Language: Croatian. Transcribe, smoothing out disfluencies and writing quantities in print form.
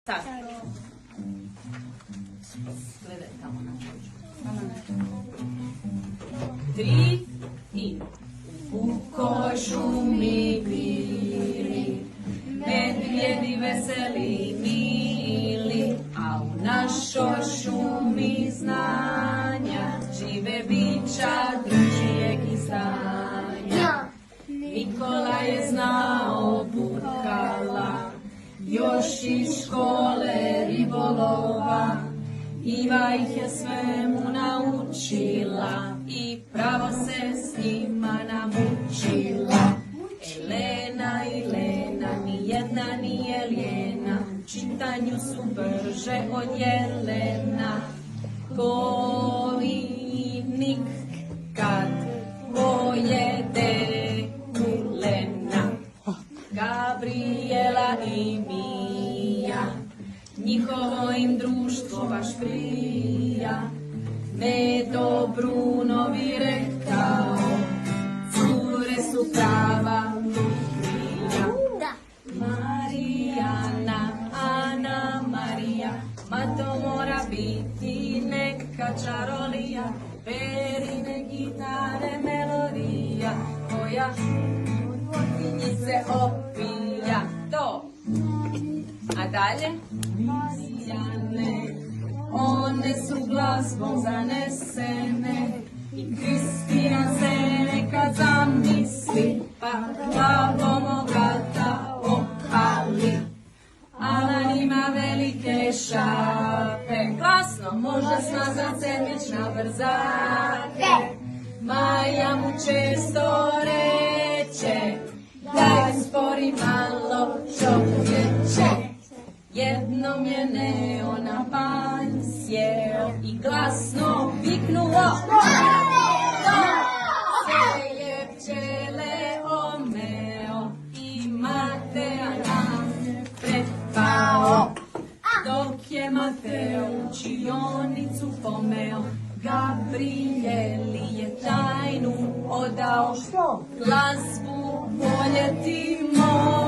Sad. Gledaj tamo na čoču. 3 i u košu mi bili, medvjedi veseli mili, a u našoj šumi znanja žive bića drugčijeg izdanja. Nikola je znao bukala, još iz škole ribolova, Iva ih je svemu naučila i pravo se s njima namučila. Elena i Lena, nijedna nije lijena, u čitanju su brže od jelena. Kovinik kad pojede kulena, Gabriela i Mija, njihovo im društvo baš prija. Nedo Brunovi rekao, cure su prava lutrija. Marijana, Ana Marija, ma to mora biti neka čarolija, perine gitare melodija, koja se opija. To. A dalje? Marijane, one su glazbom zanesene i Kristina se nekad zamisli, pa glavom ogata opali. Alan ima velike šape, glasno možda smazat sendvič na brzake. Maja mu često reče, daj spori malo čovječe. Jednom je Neo na panj sjeo i glasno viknuo, sve je pčele omeo i Mateja nam prepao. Dok je Mateo učionicu pomeo, Gabrieli je tajnu odao, glazbu voljeti mora.